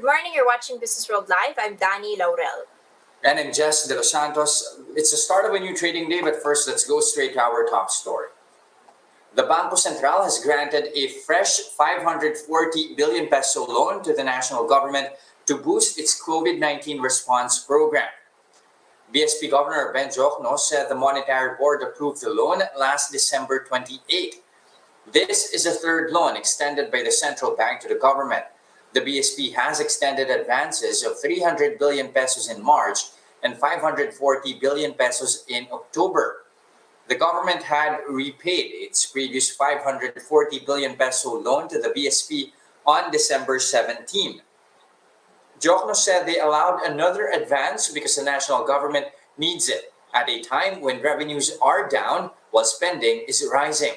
morning, you're watching Business World Live. I'm Danie, Laurel. And I'm Delos Santos. It's the start of a new trading day, but first let's go straight to our top story. The Bangko Sentral has granted a fresh 540 billion peso loan to the national government to boost its COVID-19 response program. BSP Governor Ben Jokno said the Monetary Board approved the loan last December 28. This is the third loan extended by the central bank to the government. The BSP has extended advances of 300 billion pesos in March and 540 billion pesos in October. The government had repaid its previous 540 billion peso loan to the BSP on December 17. Jokno said they allowed another advance because the national government needs it at a time when revenues are down while spending is rising.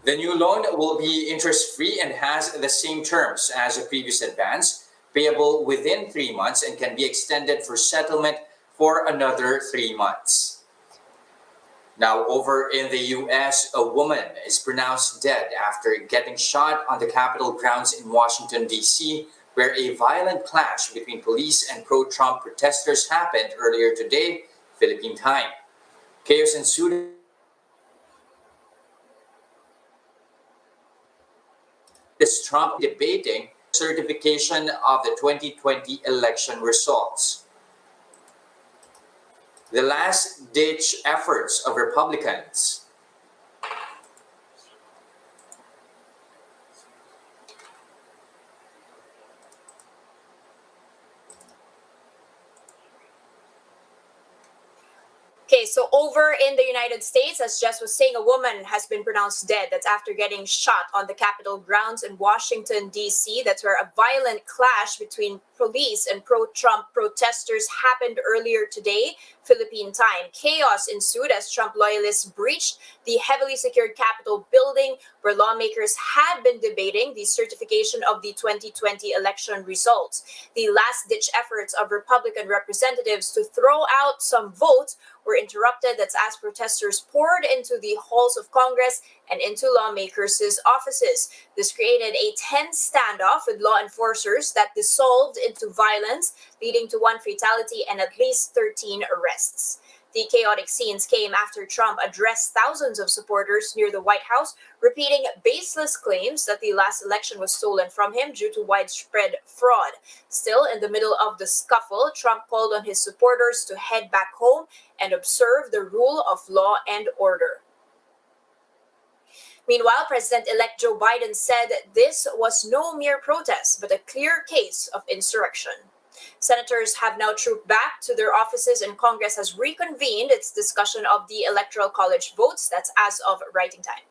The new loan will be interest-free and has the same terms as the previous advance, payable within 3 months and can be extended for settlement for another 3 months. Now, over in the U.S., a woman is pronounced dead after getting shot on the Capitol grounds in Washington, D.C., where a violent clash between police and pro-Trump protesters happened earlier today, Philippine time. Chaos ensued. Is Trump debating certification of the 2020 election results? The last-ditch efforts of Republicans. Okay, so over in the United States, as Jess was saying, a woman has been pronounced dead. That's after getting shot on the Capitol grounds in Washington, D.C. That's where a violent clash between police and pro-Trump protesters happened earlier today, Philippine time. Chaos ensued as Trump loyalists breached the heavily secured Capitol building where lawmakers had been debating the certification of the 2020 election results. The last-ditch efforts of Republican representatives to throw out some votes were interrupted. That's as protesters poured into the halls of Congress and into lawmakers' offices. This created a tense standoff with law enforcers that dissolved into violence, leading to 1 fatality and at least 13 arrests. The chaotic scenes came after Trump addressed thousands of supporters near the White House, repeating baseless claims that the last election was stolen from him due to widespread fraud. Still, in the middle of the scuffle, Trump called on his supporters to head back home and observe the rule of law and order. Meanwhile, President-elect Joe Biden said this was no mere protest, but a clear case of insurrection. Senators have now trooped back to their offices and Congress has reconvened its discussion of the Electoral College votes. That's as of writing time.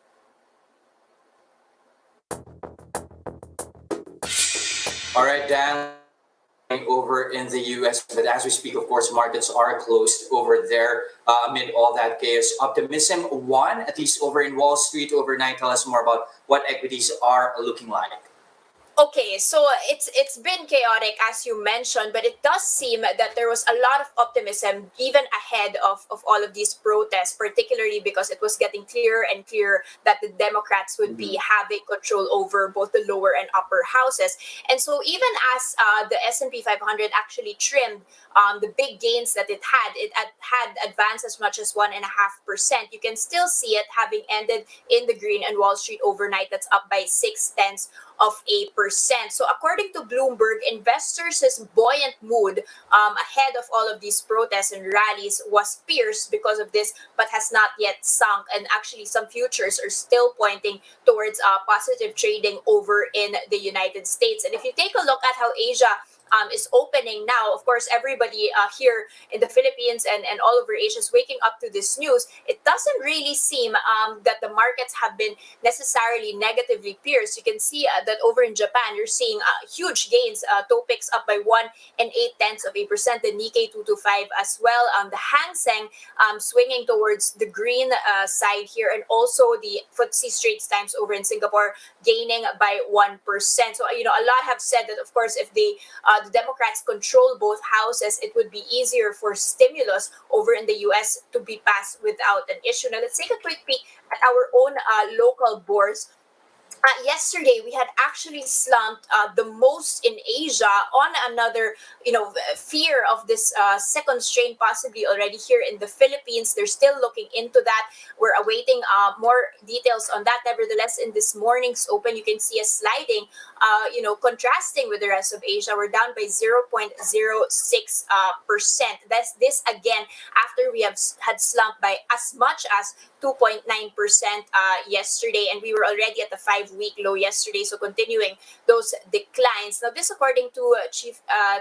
All right, Dan, over in the U.S., but as we speak, of course, markets are closed over there amid all that chaos. Optimism won, at least over in Wall Street overnight. Tell us more about what equities are looking like. Okay, so it's been chaotic, as you mentioned, but it does seem that there was a lot of optimism even ahead of all of these protests, particularly because it was getting clearer and clearer that the Democrats would be having control over both the lower and upper houses. And so even as the S&P 500 actually trimmed the big gains that it had advanced as much as 1.5%, you can still see it having ended in the green and Wall Street overnight. That's up by 0.6%. So according to Bloomberg, investors' buoyant mood ahead of all of these protests and rallies was pierced because of this, but has not yet sunk. And actually, some futures are still pointing towards positive trading over in the United States. And if you take a look at how Asia is opening now, of course, everybody here in the Philippines and all over Asia is waking up to this news. It doesn't really seem that the markets have been necessarily negatively pierced. You can see that over in Japan, you're seeing huge gains. Topix up by 1.8%. The Nikkei 225 as well. The Hang Seng swinging towards the green side here, and also the FTSE Straits Times over in Singapore gaining by 1%. So a lot have said that, of course, if the Democrats control both houses, it would be easier for stimulus over in the U.S. to be passed without an issue. Now, let's take a quick peek at our own local bourse. Yesterday we had actually slumped the most in Asia on another, fear of this second strain possibly already here in the Philippines. They're still looking into that. We're awaiting more details on that. Nevertheless, in this morning's open, you can see a sliding, contrasting with the rest of Asia. We're down by 0.06%. That's this again after we have had slumped by as much as 2.9% yesterday, and we were already at the 5 week low yesterday. So continuing those declines. Now, this according to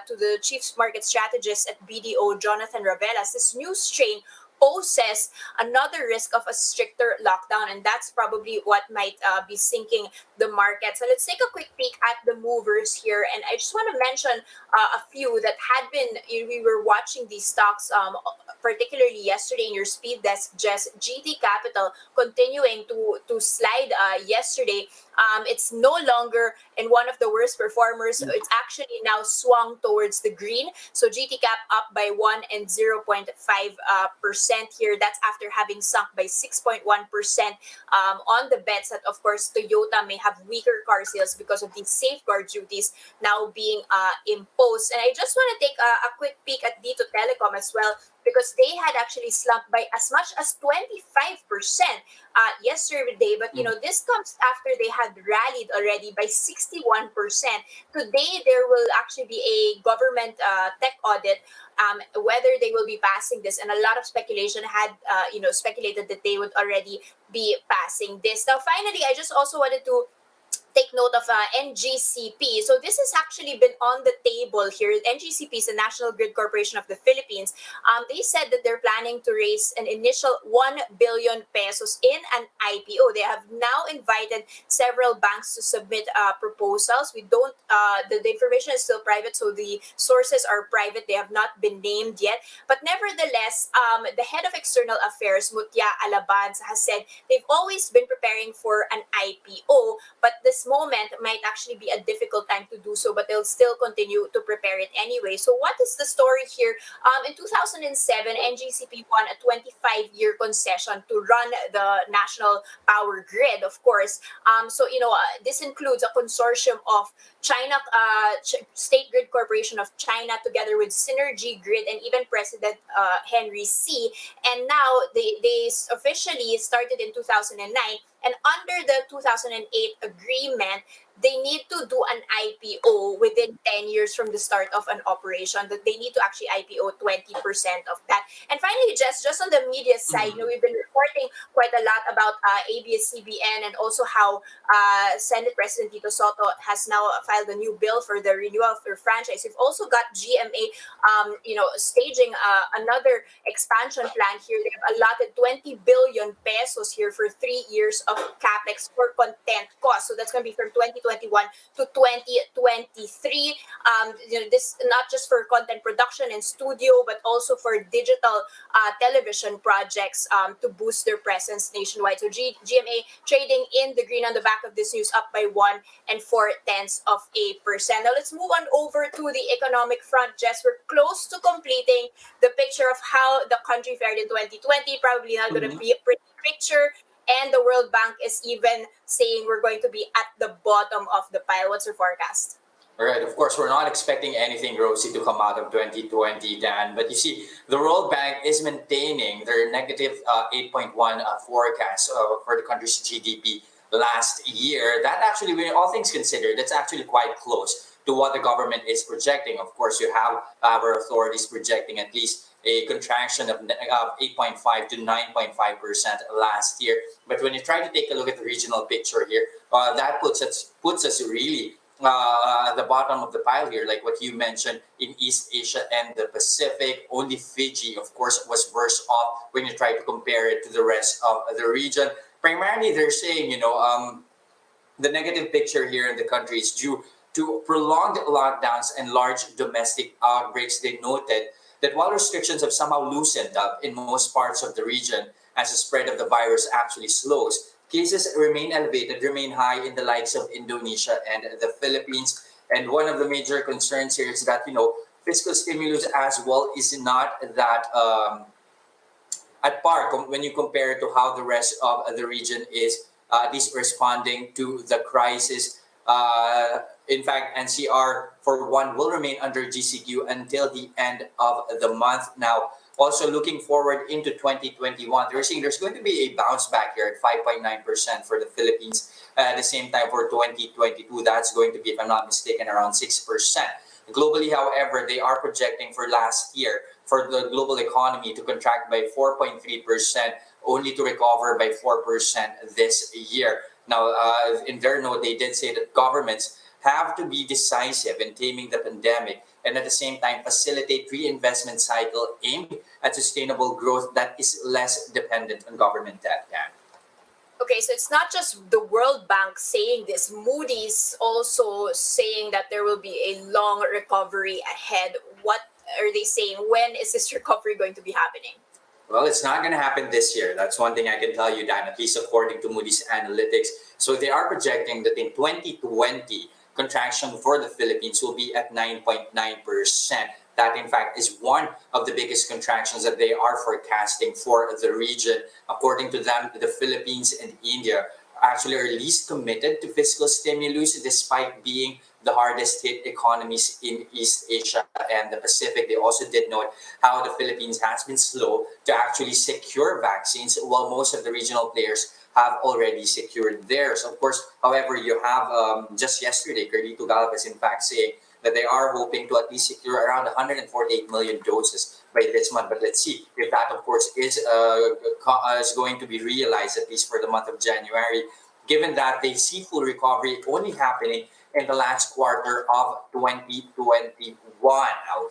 the chief market strategist at BDO, Jonathan Ravelas, this new strain poses another risk of a stricter lockdown, and that's probably what might be sinking the market. So let's take a quick peek at the movers here, and I just want to mention a few that had been. We were watching these stocks, particularly yesterday in your speed desk, Jess. GT Capital continuing to slide yesterday. It's no longer in one of the worst performers. It's actually now swung towards the green. So GT Cap up by 1 and 0.5% here. That's after having sunk by 6.1% on the bets that, of course, Toyota may have weaker car sales because of these safeguard duties now being imposed. And I just want to take a quick peek at Dito Telecom as well, because they had actually slumped by as much as 25% yesterday. But this comes after they had rallied already by 61%. Today there will actually be a government tech audit, whether they will be passing this, and a lot of speculation had speculated that they would already be passing this. Now, finally, I just also wanted to take note of NGCP. So this has actually been on the table here. NGCP is the National Grid Corporation of the Philippines. They said that they're planning to raise an initial 1 billion pesos in an IPO. They have now invited several banks to submit proposals. We don't, the information is still private, so the sources are private. They have not been named yet. But nevertheless, the head of external affairs, Mutya Alabanza, has said they've always been preparing for an IPO, but this moment might actually be a difficult time to do so, but they'll still continue to prepare it anyway. So what is the story here? In 2007, NGCP won a 25-year concession to run the national power grid, of course. This includes a consortium of China, State Grid Corporation of China, together with Synergy Grid and even President Henry C. And now they officially started in 2009. And under the 2008 agreement, they need to do an IPO within 10 years from the start of an operation, that they need to actually IPO 20% of that. And finally, just on the media side, we've been reporting quite a lot about ABS-CBN, and also how Senate President Tito Soto has now filed a new bill for the renewal of their franchise. We've also got GMA, staging another expansion plan here. They have allotted 20 billion pesos here for 3 years of capex for content costs. So that's going to be from 2021 to 2023. This not just for content production and studio, but also for digital television projects to boost their presence nationwide. So GMA trading in the green on the back of this news, up by 1 and 4/10%. Now let's move on over to the economic front. Jess, we're close to completing the picture of how the country fared in 2020. Probably not going to be a pretty picture. And the World Bank is even saying we're going to be at the bottom of the pile. What's your forecast? All right, of course, we're not expecting anything rosy to come out of 2020, Dan. But you see, the World Bank is maintaining their negative 8.1 forecast for the country's GDP last year. That actually, when all things considered, that's actually quite close to what the government is projecting. Of course, you have our authorities projecting at least a contraction of 8.5 to 9.5% last year. But when you try to take a look at the regional picture here, that puts us really at the bottom of the pile here, like what you mentioned in East Asia and the Pacific. Only Fiji, of course, was worse off when you try to compare it to the rest of the region. Primarily, they're saying, the negative picture here in the country is due to prolonged lockdowns and large domestic outbreaks. They noted that while restrictions have somehow loosened up in most parts of the region as the spread of the virus actually slows, cases remain elevated, remain high in the likes of Indonesia and the Philippines. And one of the major concerns here is that, fiscal stimulus as well is not that at par when you compare it to how the rest of the region is at least responding to the crisis. In fact, NCR for one will remain under GCQ until the end of the month. Now, also looking forward into 2021, they're saying there's going to be a bounce back here at 5.9% for the Philippines. At the same time, for 2022, that's going to be, if I'm not mistaken, around 6%. Globally, however, they are projecting for last year for the global economy to contract by 4.3%, only to recover by 4% this year. Now, in their note, they did say that governments have to be decisive in taming the pandemic and at the same time facilitate reinvestment cycle aimed at sustainable growth that is less dependent on government debt. Yeah. Okay, so it's not just the World Bank saying this. Moody's also saying that there will be a long recovery ahead. What are they saying? When is this recovery going to be happening? Well, it's not going to happen this year. That's one thing I can tell you, Dan, at least according to Moody's Analytics. So they are projecting that in 2020, contraction for the Philippines will be at 9.9%. That, in fact, is one of the biggest contractions that they are forecasting for the region. According to them, the Philippines and India actually are least committed to fiscal stimulus despite being the hardest hit economies in East Asia and the Pacific. They also did note how the Philippines has been slow to actually secure vaccines, while most of the regional players have already secured theirs. Of course, however, you have just yesterday, Carlito Galvez is in fact saying that they are hoping to at least secure around 148 million doses by this month. But let's see if that, of course, is going to be realized, at least for the month of January, given that they see full recovery only happening in the last quarter of 2021. Now,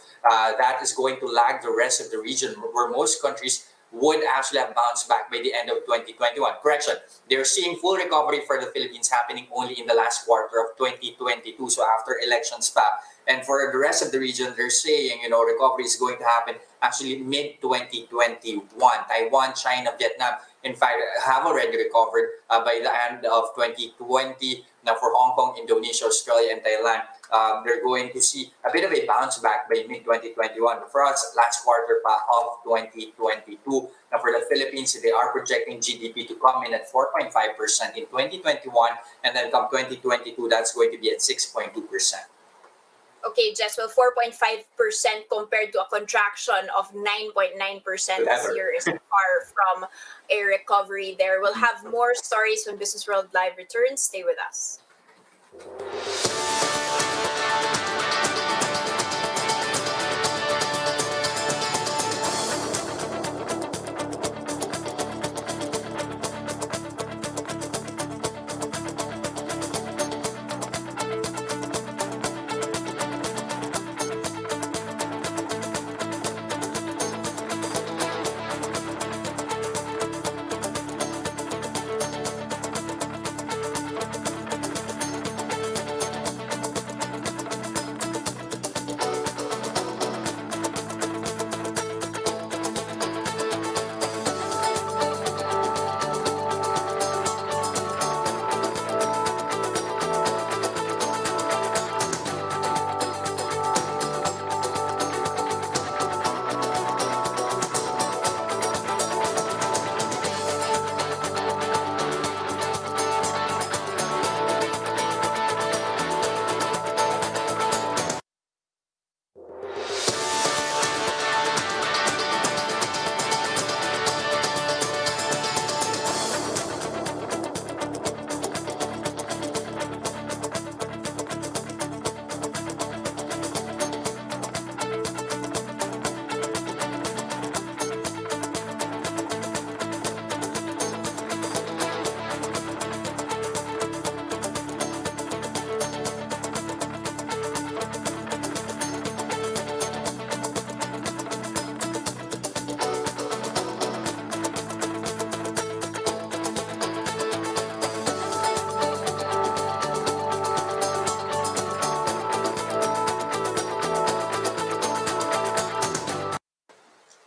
that is going to lag the rest of the region, where most countries would actually have bounced back by the end of 2021. Correction, they're seeing full recovery for the Philippines happening only in the last quarter of 2022, so after elections pa. And for the rest of the region, they're saying, recovery is going to happen actually mid-2021. Taiwan, China, Vietnam, in fact, have already recovered by the end of 2020. Now, for Hong Kong, Indonesia, Australia, and Thailand, they're going to see a bit of a bounce back by mid-2021. But for us, last quarter pa of 2022. Now, for the Philippines, they are projecting GDP to come in at 4.5% in 2021. And then come 2022, that's going to be at 6.2%. Okay, Jess, well, 4.5% compared to a contraction of 9.9% this year is far from a recovery there. We'll have more stories when Business World Live returns. Stay with us.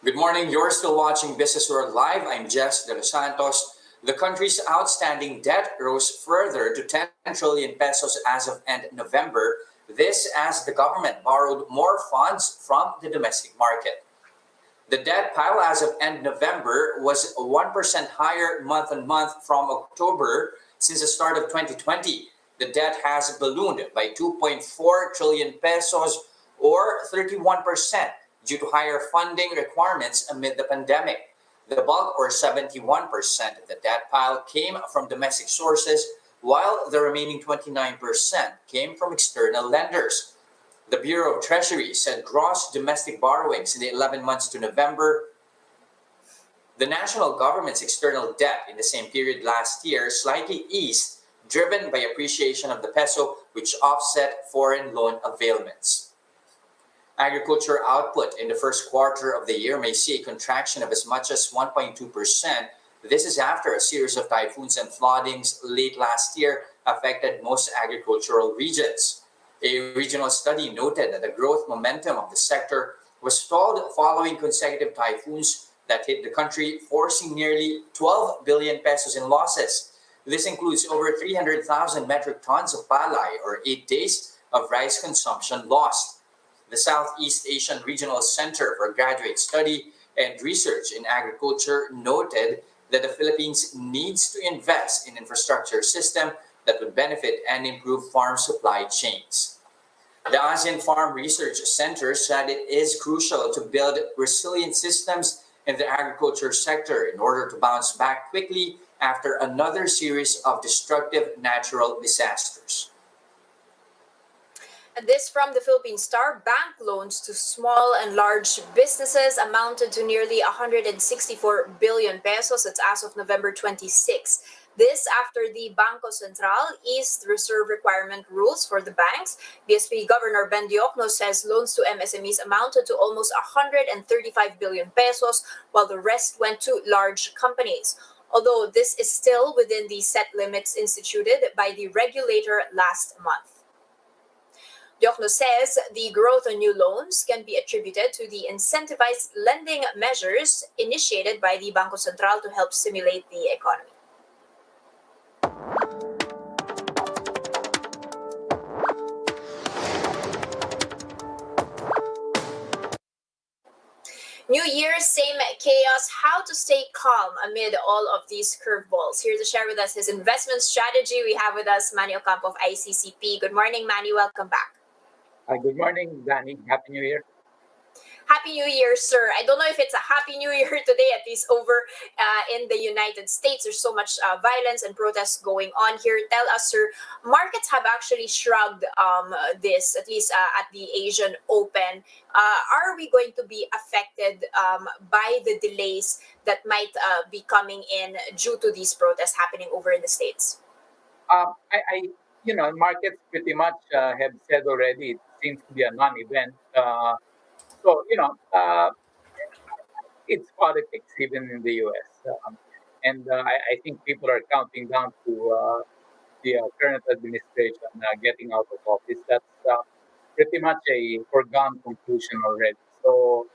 Good morning. You're still watching Business World Live. I'm Delos Santos. The country's outstanding debt rose further to 10 trillion pesos as of end November. This as the government borrowed more funds from the domestic market. The debt pile as of end November was 1% higher month on month from October. Since the start of 2020, the debt has ballooned by 2.4 trillion pesos or 31% due to higher funding requirements amid the pandemic. The bulk, or 71% of the debt pile, came from domestic sources, while the remaining 29% came from external lenders. The Bureau of Treasury said gross domestic borrowings in the 11 months to November, the national government's external debt in the same period last year slightly eased, driven by appreciation of the peso, which offset foreign loan availments. Agriculture output in the first quarter of the year may see a contraction of as much as 1.2%. This is after a series of typhoons and floodings late last year affected most agricultural regions. A regional study noted that the growth momentum of the sector was stalled following consecutive typhoons that hit the country, forcing nearly 12 billion pesos in losses. This includes over 300,000 metric tons of palay, or 8 days of rice consumption lost. The Southeast Asian Regional Center for Graduate Study and Research in Agriculture noted that the Philippines needs to invest in infrastructure system that would benefit and improve farm supply chains. The ASEAN Farm Research Center said it is crucial to build resilient systems in the agriculture sector in order to bounce back quickly after another series of destructive natural disasters. And this from the Philippine Star. Bank loans to small and large businesses amounted to nearly 164 billion pesos. That's as of November 26. This after the Bangko Sentral eased reserve requirement rules for the banks. BSP Governor Ben Diokno says loans to MSMEs amounted to almost 135 billion pesos, while the rest went to large companies. Although this is still within the set limits instituted by the regulator last month. Diokno says the growth in new loans can be attributed to the incentivized lending measures initiated by the Bangko Sentral to help stimulate the economy. New Year, same chaos. How to stay calm amid all of these curveballs. Here to share with us his investment strategy, we have with us Manny Ocampo of ICCP. Good morning, Manny. Welcome back. Hi, good morning, Danie. Happy New Year. Happy New Year, sir. I don't know if it's a Happy New Year today, at least over in the United States. There's so much violence and protests going on here. Tell us, sir, markets have actually shrugged this, at least at the Asian Open. Are we going to be affected by the delays that might be coming in due to these protests happening over in the States? Markets pretty much have said already it seems to be a non-event. It's politics even in the U.S. I think people are counting down to the current administration getting out of office. That's pretty much a foregone conclusion already. So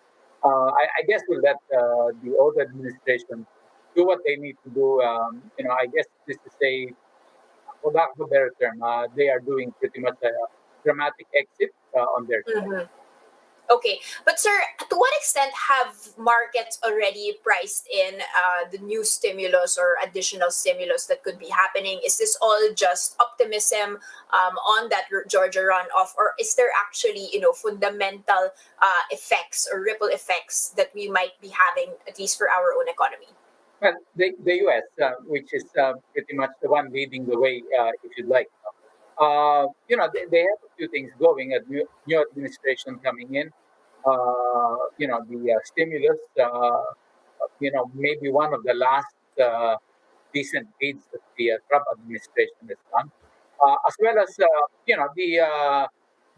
I guess we'll let the old administration do what they need to do. I guess this is for lack of a better term, they are doing pretty much a dramatic exit on their side. Mm-hmm. Okay, but sir, to what extent have markets already priced in the new stimulus or additional stimulus that could be happening? Is this all just optimism on that Georgia runoff, or is there actually fundamental effects or ripple effects that we might be having, at least for our own economy? Well, the U.S., which is pretty much the one leading the way, if you'd like. They have a few things going. A new administration coming in. The stimulus. Maybe one of the last decent aids that the Trump administration has done, as well as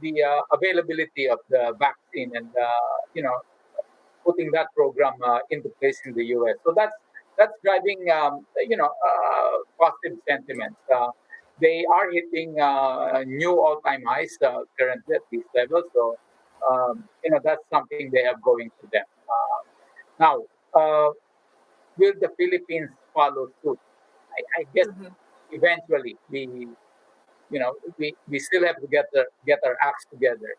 the availability of the vaccine and putting that program into place in the U.S. So that's driving positive sentiment. They are hitting new all-time highs currently at these levels. So that's something they have going to them. Now, will the Philippines follow suit? I guess eventually we still have to get our acts together.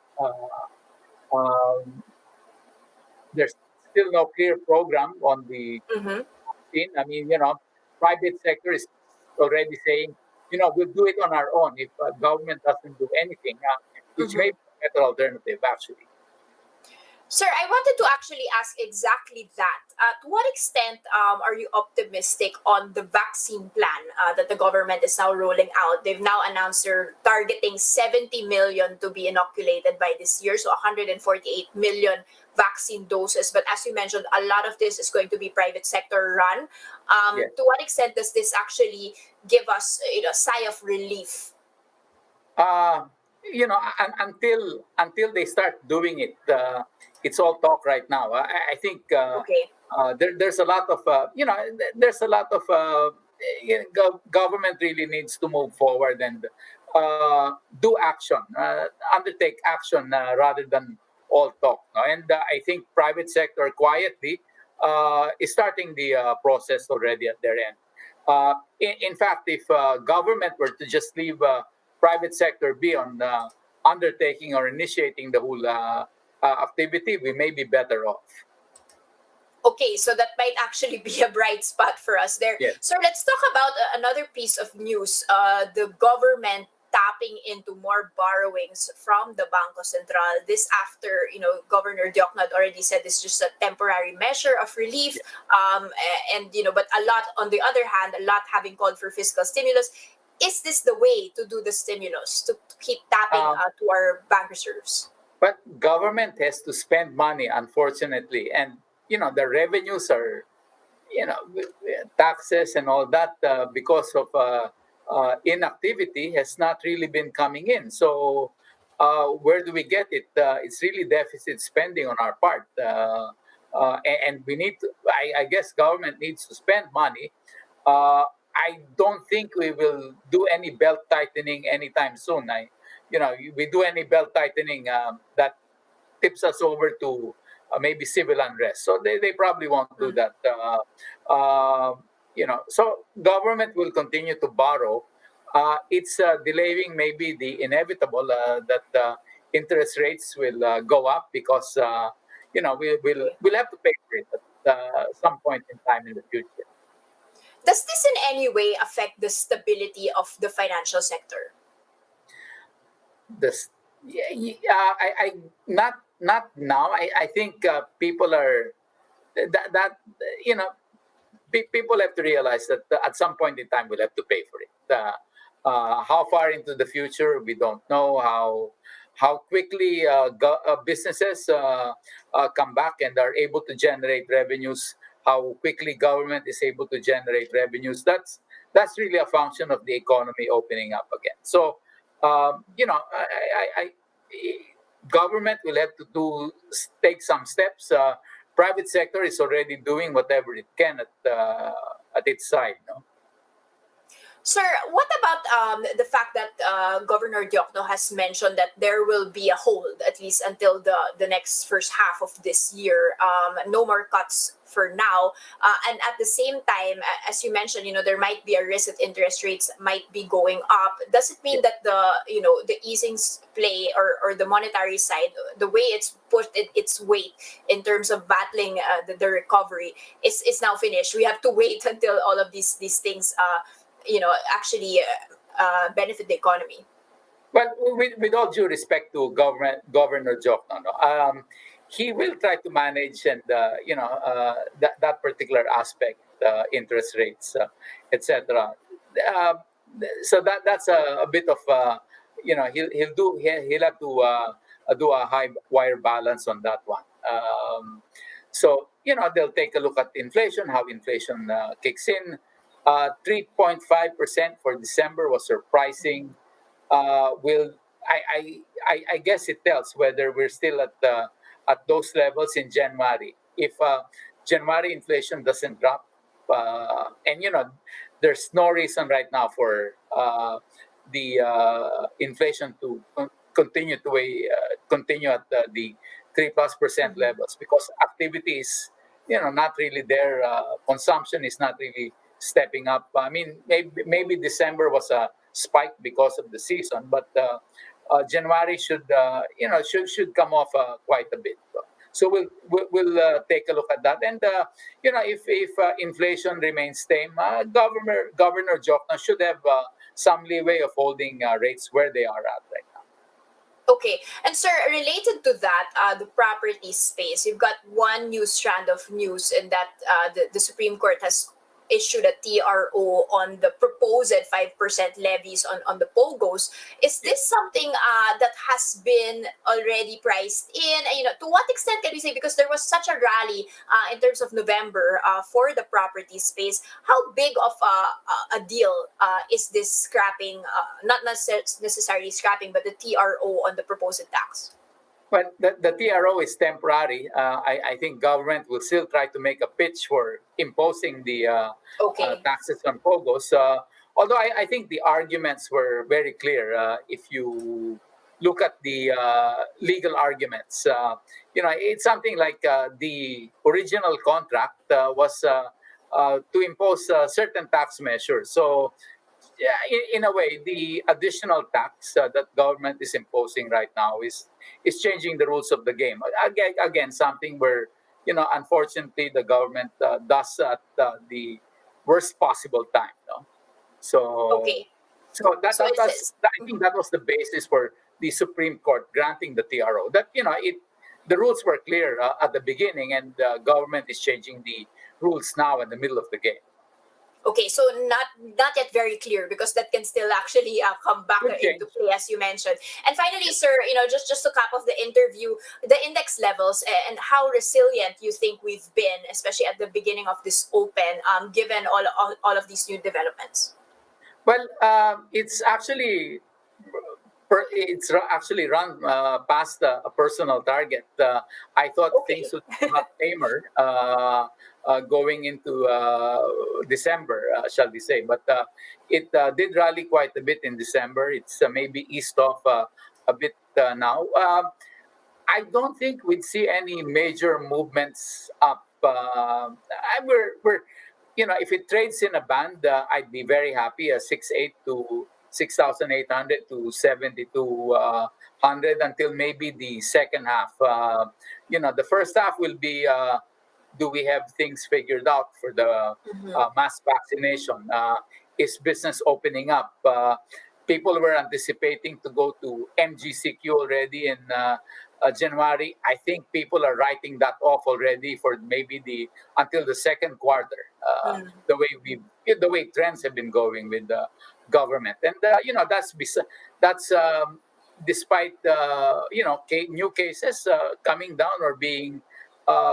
There's still no clear program on the Mm-hmm. vaccine. I mean, private sector is already saying, we'll do it on our own if government doesn't do anything, which may Mm-hmm. be a better alternative, actually. Sir, I wanted to actually ask exactly that. To what extent are you optimistic on the vaccine plan that the government is now rolling out? They've now announced they're targeting 70 million to be inoculated by this year, so 148 million vaccine doses. But as you mentioned, a lot of this is going to be private sector run. Yes. To what extent does this actually give us a sigh of relief? Uh, until they start doing it, it's all talk right now. I think Okay. there's a lot of there's a lot of government really needs to move forward and do action, undertake action rather than all talk. No? And I think private sector quietly is starting the process already at their end. In fact, if government were to just leave private sector be on undertaking or initiating the whole activity, we may be better off. Okay, so that might actually be a bright spot for us there. Yes. So let's talk about another piece of news. The government tapping into more borrowings from the Bangko Central. This after, Governor Diokno had already said it's just a temporary measure of relief. And, but a lot, on the other hand, a lot having called for fiscal stimulus. Is this the way to do the stimulus, to keep tapping Um, to our bank reserves? but government has to spend money, unfortunately, and the revenues are taxes and all that because of inactivity has not really been coming in. So where do we get it? It's really deficit spending on our part, and we need to. I guess government needs to spend money. I don't think we will do any belt tightening anytime soon. We do any belt tightening that tips us over to maybe civil unrest. So they probably won't do that. So government will continue to borrow. It's delaying maybe the inevitable that interest rates will go up because we'll have to pay for it at some point in time in the future. Does this in any way affect the stability of the financial sector? This I not now. I think people are that people have to realize that at some point in time we'll have to pay for it. How far into the future we don't know. How quickly businesses come back and are able to generate revenues. How quickly government is able to generate revenues. That's really a function of the economy opening up again. So government will have to take some steps. Private sector is already doing whatever it can at its side. No? Sir, what about the fact that Governor Diokno has mentioned that there will be a hold at least until the next first half of this year? No more cuts for now, and at the same time, as you mentioned, there might be a risk that interest rates might be going up. Does it mean that the easings play or the monetary side, the way it's put its weight in terms of battling the recovery is now finished? We have to wait until all of these things actually benefit the economy. Well, with all due respect to Governor Diokno, he will try to manage and that particular aspect, interest rates, etc. Uh, so that's a bit of he'll have to do a high wire balance on that one. So they'll take a look at inflation, how inflation kicks in. 3.5% for December was surprising. Will I guess it tells whether we're still at those levels in January. If January inflation doesn't drop, and there's no reason right now for the inflation to continue at the 3+% levels because activity is not really there. Consumption is not really stepping up. I mean, maybe December was a spike because of the season, but January should come off quite a bit. So we'll take a look at that. And if inflation remains tame, Governor Jokno should have some leeway of holding rates where they are at right now. Okay. And sir, related to that, the property space, you've got one new strand of news in that the Supreme Court has issued a TRO on the proposed 5% levies on the POGOs. Is this something that has been already priced in? And, to what extent can we say, because there was such a rally in terms of November for the property space, how big of a deal is this scrapping, not necessarily scrapping, but the TRO on the proposed tax? But the TRO is temporary. I think government will still try to make a pitch for imposing the Okay. taxes on POGOs. Although I think the arguments were very clear. If you look at the legal arguments, it's something like the original contract was to impose certain tax measures. So yeah, in a way, the additional tax that government is imposing right now is changing the rules of the game. Again, something where unfortunately, the government does at the worst possible time. No, so Okay. so So that's I think that was the basis for the Supreme Court granting the TRO. That the rules were clear at the beginning, and the government is changing the rules now in the middle of the game. Okay, so not yet very clear, because that can still actually come back Could change. into play, as you mentioned. And finally, sir, just to cap off the interview, the index levels and how resilient you think we've been, especially at the beginning of this open, given all of these new developments. Well, it's actually actually run past a personal target. I thought Okay. things would be a lot tamer going into December, shall we say? But it did rally quite a bit in December. It's maybe eased off a bit now. I don't think we'd see any major movements up. We're if it trades in a band, I'd be very happy. 6,800 to 6,800 to 7,200 until maybe the second half. The first half will be. Do we have things figured out for the Mhm. mass vaccination? Is business opening up? People were anticipating to go to MGCQ already in January. I think people are writing that off already for maybe until the second quarter. Mm. The way trends have been going with the government, and that's despite new cases coming down or being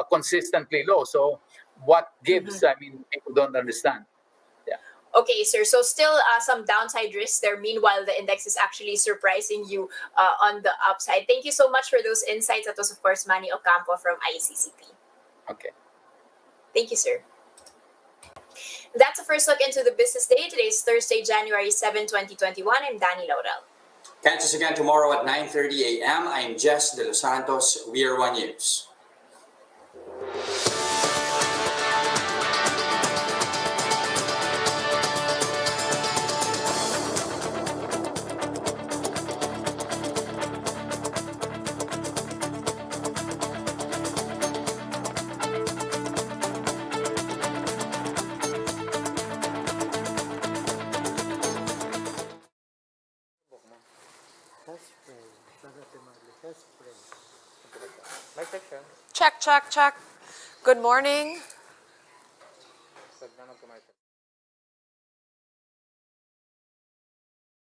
consistently low. So what gives? Mhm. I mean, people don't understand. Yeah. Okay, sir. So still some downside risks there. Meanwhile, the index is actually surprising you on the upside. Thank you so much for those insights. That was, of course, Manny Ocampo from ICCP. Okay. Thank you, sir. That's a first look into the business day. Today is Thursday, January 7, 2021. I'm Danie, Laurel. Catch us again tomorrow at 9:30 a.m. I'm Delos Santos. We are One News. Check, check, check. Good morning.